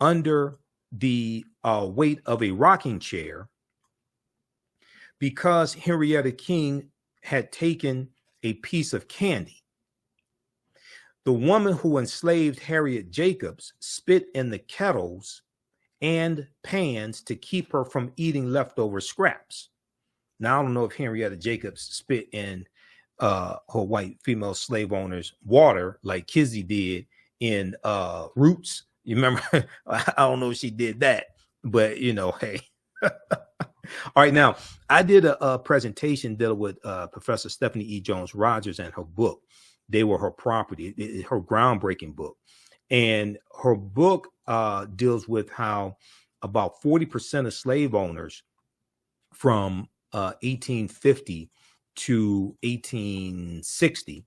under the weight of a rocking chair because Henrietta King had taken a piece of candy. The woman who enslaved Harriet Jacobs spit in the kettles and pans to keep her from eating leftover scraps. Now, I don't know if Henrietta Jacobs spit in her white female slave owners' water like Kizzy did in Roots. You remember? I don't know if she did that, but hey. All right, now I did a presentation dealing with Professor Stephanie E. Jones Rogers and her book. They Were Her Property, her groundbreaking book. And her book deals with how about 40% of slave owners from 1850 to 1860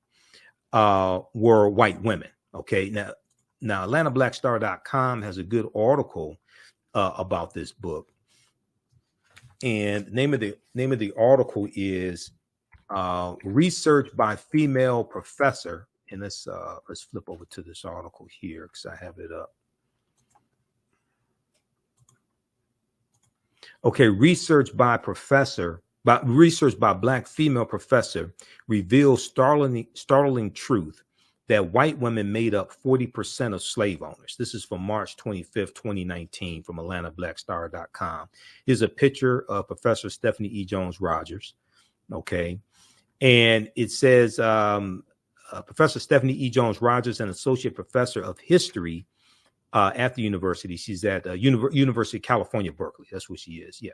were white women. Okay, now AtlantaBlackStar.com has a good article about this book. And the name of the article is Research by Female Professor. And let's flip over to this article here because I have it up. Okay, research by Black female professor reveals startling truth that white women made up 40% of slave owners. This is from March 25th, 2019 from AtlantaBlackStar.com. Here's a picture of Professor Stephanie E. Jones Rogers. Okay. And it says Professor Stephanie E. Jones Rogers, an associate professor of history at the university. She's at University of California, Berkeley. That's what she is. Yeah.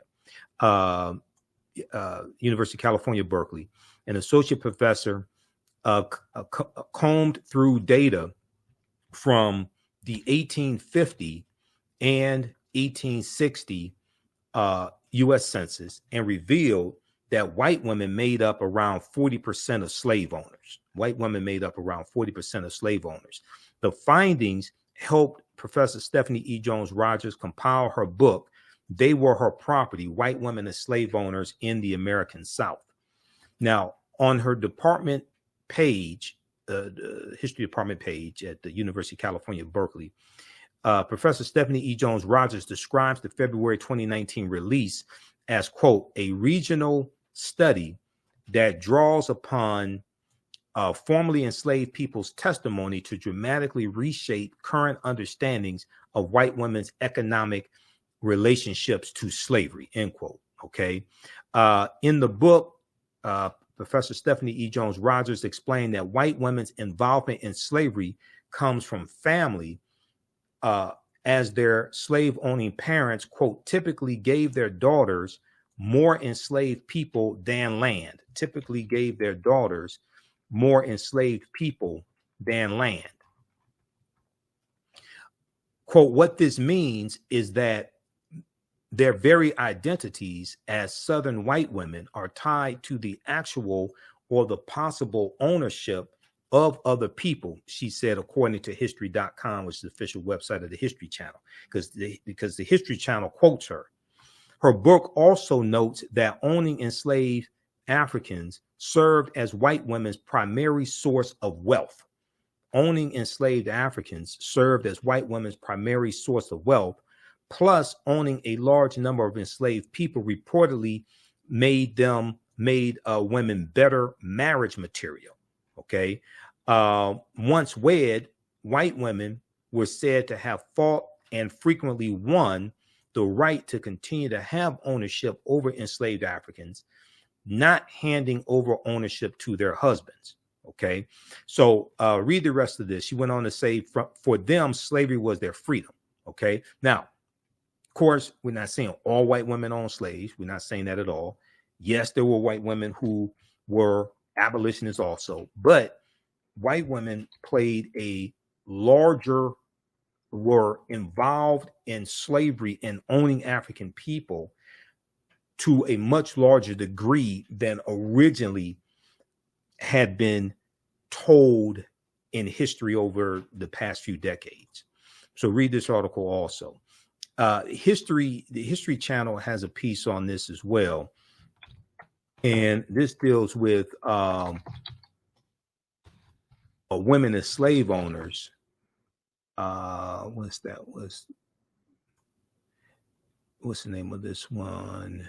University of California, Berkeley. An associate professor combed through data from the 1850 and 1860 U.S. Census and revealed that white women made up around 40% of slave owners. White women made up around 40% of slave owners. The findings helped Professor Stephanie E. Jones Rogers compile her book, They Were Her Property, White Women as Slave Owners in the American South. Now, on her department page, the history department page at the University of California, Berkeley, Professor Stephanie E. Jones Rogers describes the February 2019 release as, quote, a regional study that draws upon formerly enslaved people's testimony to dramatically reshape current understandings of white women's economic relationships to slavery, end quote. Okay. In the book, Professor Stephanie E. Jones Rogers explained that white women's involvement in slavery comes from family, as their slave owning parents, quote, typically gave their daughters more enslaved people than land, typically gave their daughters more enslaved people than land. Quote, what this means is that their very identities as Southern white women are tied to the actual or the possible ownership of other people, she said, according to history.com, which is the official website of the History Channel, because the History Channel quotes her. Her book also notes that owning enslaved Africans served as white women's primary source of wealth. Owning enslaved Africans served as white women's primary source of wealth, plus owning a large number of enslaved people reportedly made women better marriage material. Okay. Once wed, white women were said to have fought and frequently won the right to continue to have ownership over enslaved Africans, not handing over ownership to their husbands. Okay. So read the rest of this. She went on to say, for them, slavery was their freedom. Okay. Now, of course, we're not saying all white women owned slaves. We're not saying that at all. Yes, there were white women who were abolitionists also, but white women were involved in slavery and owning African people to a much larger degree than originally had been told in history over the past few decades. So read this article also. The History Channel has a piece on this as well. And this deals with women as slave owners. What's the name of this one?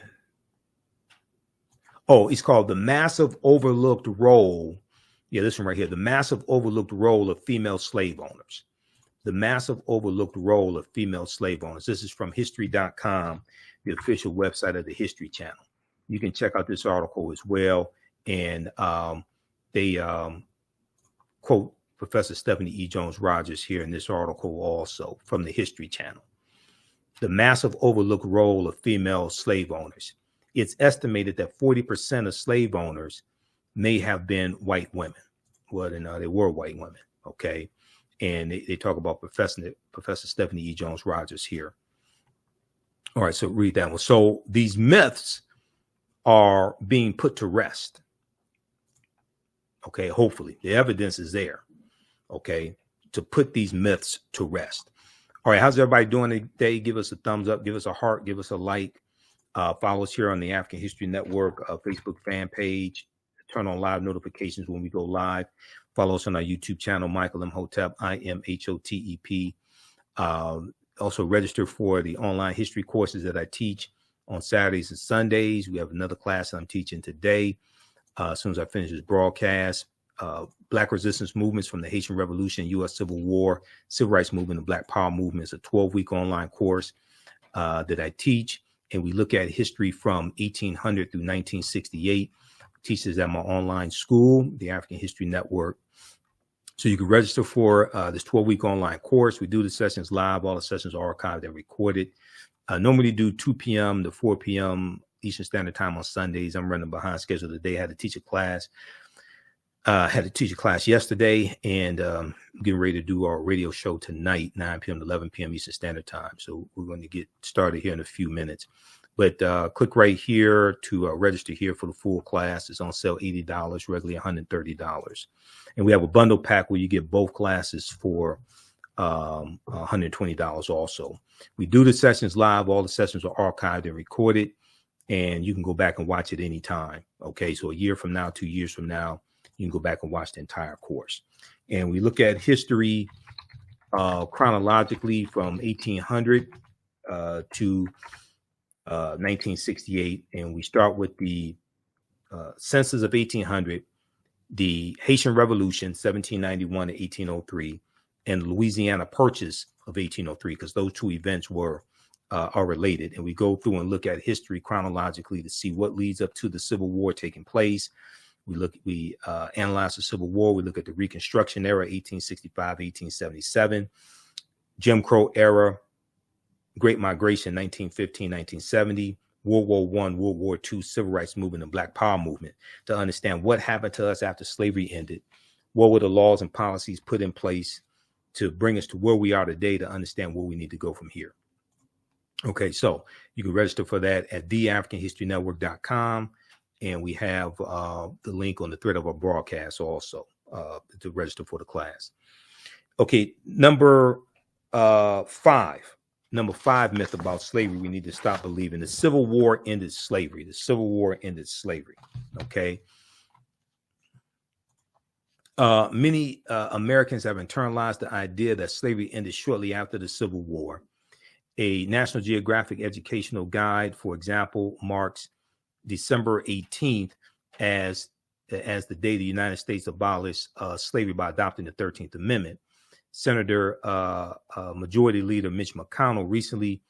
Oh, it's called The Massive Overlooked Role. Yeah, this one right here. The Massive Overlooked Role of Female Slave Owners. The Massive Overlooked Role of Female Slave Owners. This is from history.com, the official website of the History Channel. You can check out this article as well. And they quote Professor Stephanie E. Jones Rogers here in this article also from the History Channel. The massive overlooked role of female slave owners. It's estimated that 40% of slave owners may have been white women. Well, they were white women. Okay. And they talk about Professor Stephanie E. Jones Rogers here. All right. So read that one. So these myths are being put to rest. Okay. Hopefully the evidence is there. Okay. To put these myths to rest. All right. How's everybody doing today? Give us a thumbs up. Give us a heart. Give us a like. Follow us here on the African History Network Facebook fan page. Turn on live notifications when we go live. Follow us on our YouTube channel, Michael Imhotep, Imhotep. Also register for the online history courses that I teach on Saturdays and Sundays. We have another class I'm teaching today. As soon as I finish this broadcast, Black resistance movements from the Haitian Revolution, U.S. Civil War, Civil Rights Movement, and Black Power Movement is a 12-week online course that I teach. And we look at history from 1800 through 1968. Teaches at my online school, the African History Network. So you can register for this 12-week online course. We do the sessions live. All the sessions are archived and recorded. Normally do 2 p.m. to 4 p.m. Eastern Standard Time on Sundays. I'm running behind schedule today. I had to teach a class. Yesterday, and getting ready to do our radio show tonight, 9 p.m. to 11 p.m. Eastern Standard Time. So we're going to get started here in a few minutes. But click right here to register here for the full class. It's on sale $80, regularly $130. And we have a bundle pack where you get both classes for $120 also. We do the sessions live. All the sessions are archived and recorded, and you can go back and watch it anytime. Okay, so a year from now, 2 years from now, you can go back and watch the entire course. And we look at history chronologically from 1800 to 1968, and we start with the census of 1800, the Haitian Revolution 1791 to 1803, and Louisiana Purchase of 1803, because those two events are related. And we go through and look at history chronologically to see what leads up to the Civil War taking place. We analyze the Civil War. We look at the Reconstruction era, 1865, 1877, Jim Crow era, Great Migration, 1915, 1970, World War I, World War II, Civil Rights Movement, and Black Power Movement, to understand what happened to us after slavery ended, what were the laws and policies put in place to bring us to where we are today, to understand where we need to go from here. Okay, so you can register for that at theafricanhistorynetwork.com, and we have the link on the thread of our broadcast also to register for the class. Okay, number five myth about slavery we need to stop believing. The Civil War ended slavery. The Civil War ended slavery. Okay. Many Americans have internalized the idea that slavery ended shortly after the Civil War. A National Geographic educational guide, for example, marks December 18th as the day the United States abolished slavery by adopting the 13th Amendment. Senator Majority Leader Mitch McConnell recently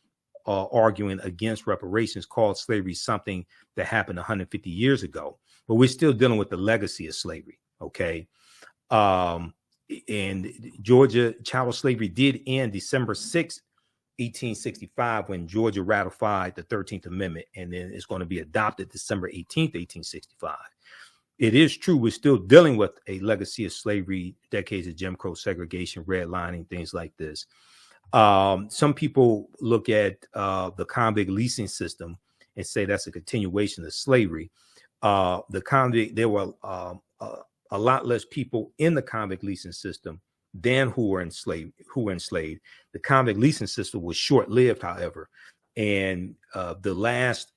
arguing against reparations called slavery something that happened 150 years ago, but we're still dealing with the legacy of slavery. Okay. And Georgia chattel slavery did end December 6th, 1865, when Georgia ratified the 13th Amendment, and then it's going to be adopted December 18th, 1865. It is true we're still dealing with a legacy of slavery, decades of Jim Crow segregation, redlining, things like this. Some people look at the convict leasing system and say that's a continuation of slavery. There were a lot less people in the convict leasing system than who were enslaved. The convict leasing system was short-lived, however, and the last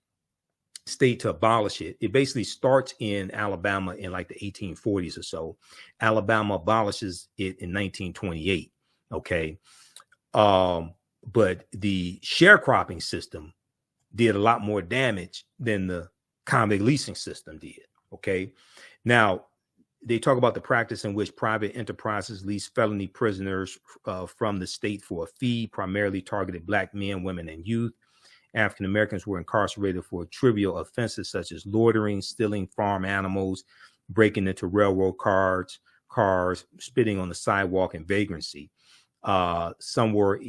state to abolish it basically starts in Alabama in like the 1840s or so. Alabama abolishes it in 1928. Okay. But the sharecropping system did a lot more damage than the convict leasing system did. Okay. Now, they talk about the practice in which private enterprises lease felony prisoners from the state for a fee, primarily targeted Black men, women, and youth. African Americans were incarcerated for trivial offenses such as loitering, stealing farm animals, breaking into railroad cars, spitting on the sidewalk, and vagrancy. Some were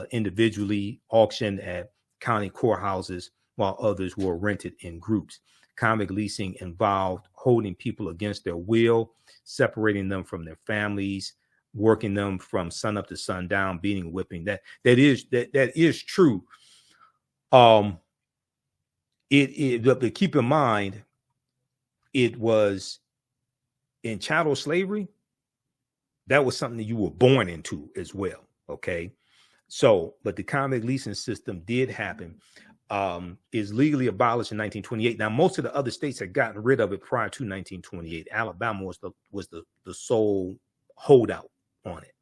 individually auctioned at county courthouses, while others were rented in groups. Convict leasing involved holding people against their will, separating them from their families, working them from sun up to sundown, beating, whipping. That is true. But keep in mind, it was in chattel slavery. That was something that you were born into as well. Okay. So, but the convict leasing system did happen, is legally abolished in 1928. Now, most of the other states had gotten rid of it prior to 1928. Alabama was the sole holdout on it.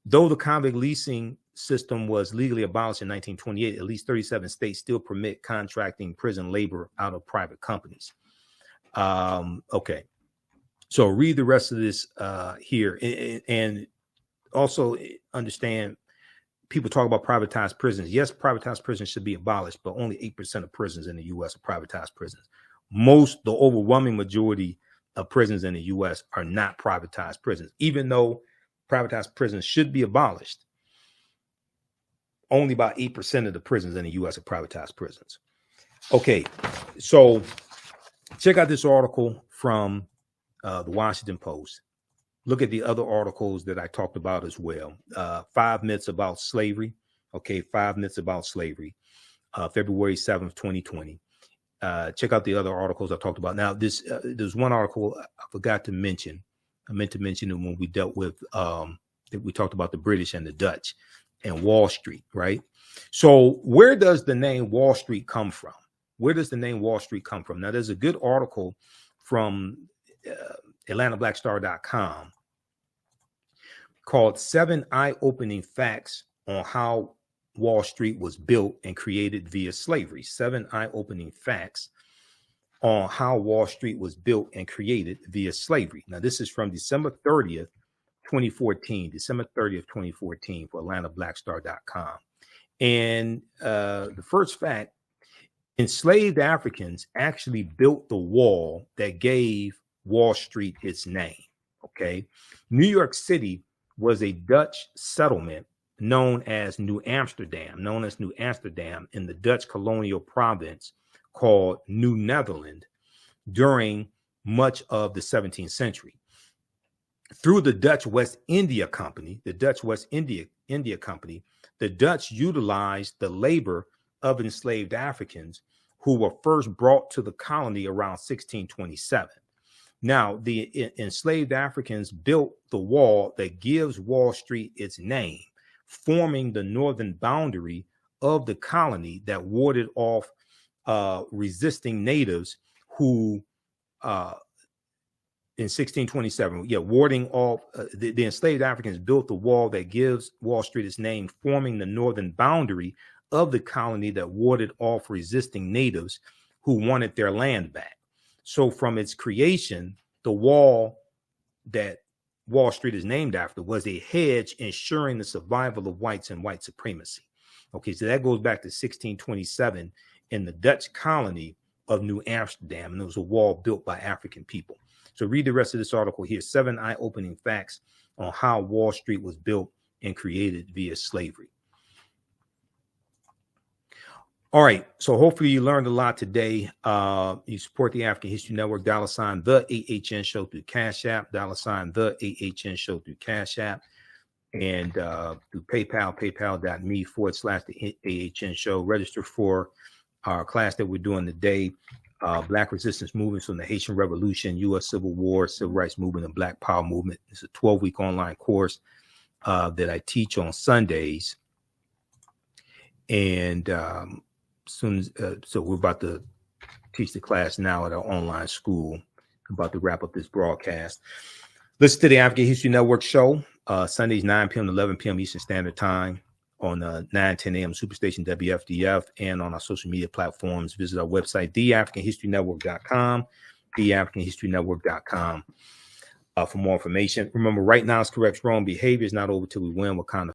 Though the convict leasing system was legally abolished in 1928, at least 37 states still permit contracting prison labor out of private companies. Okay. So read the rest of this here. And also understand, people talk about privatized prisons. Yes, privatized prisons should be abolished, but only 8% of prisons in the U.S. are privatized prisons. The overwhelming majority of prisons in the U.S. are not privatized prisons. Even though privatized prisons should be abolished, only about 8% of the prisons in the U.S. are privatized prisons. Okay, so check out this article from the Washington Post. Look at the other articles that I talked about as well. 5 myths about slavery. Okay, 5 myths about slavery. February 7th, 2020. Check out the other articles I talked about. Now, there's one article I forgot to mention. I meant to mention it when we dealt with that we talked about the British and the Dutch and Wall Street, right? So where does the name Wall Street come from? Where does the name Wall Street come from? Now, there's a good article from AtlantaBlackStar.com called 7 Eye-Opening Facts on How Wall Street Was Built and Created Via Slavery. 7 Eye-Opening Facts on How Wall Street Was Built and Created Via Slavery. Now, this is from December 30th, 2014, December 30th, 2014 for AtlantaBlackStar.com. And the first fact, enslaved Africans actually built the wall that gave Wall Street its name, okay? New York City was a Dutch settlement known as New Amsterdam in the Dutch colonial province called New Netherland during much of the 17th century. Through the Dutch West India Company, the Dutch utilized the labor of enslaved Africans who were first brought to the colony around 1627. Now, the enslaved Africans built the wall that gives Wall Street its name, forming the northern boundary of the colony that warded off resisting natives who, in 1627, warding off the enslaved Africans built the wall that gives Wall Street its name, forming the northern boundary of the colony that warded off resisting natives who wanted their land back. So from its creation, the wall that Wall Street is named after was a hedge ensuring the survival of whites and white supremacy. Okay, so that goes back to 1627 in the Dutch colony of New Amsterdam, and it was a wall built by African people. So read the rest of this article here, 7 eye-opening facts on how Wall Street was built and created via slavery. All right, so hopefully you learned a lot today. You support the African History Network, $ the AHN Show through Cash App, $ the AHN Show through Cash App, and through PayPal, paypal.me/the AHN Show. Register for our class that we're doing today, Black Resistance Movements from the Haitian Revolution, U.S. Civil War, Civil Rights Movement, and Black Power Movement. It's a 12-week online course that I teach on Sundays. And so we're about to teach the class now at our online school. I'm about to wrap up this broadcast. Listen to the African History Network show, Sundays, 9 p.m. to 11 p.m. Eastern Standard Time on 9:10 a.m. Superstation WFDF, and on our social media platforms. Visit our website, theafricanhistorynetwork.com, theafricanhistorynetwork.com for more information. Remember, right now is correct. Wrong behavior is not over till we win. Wakanda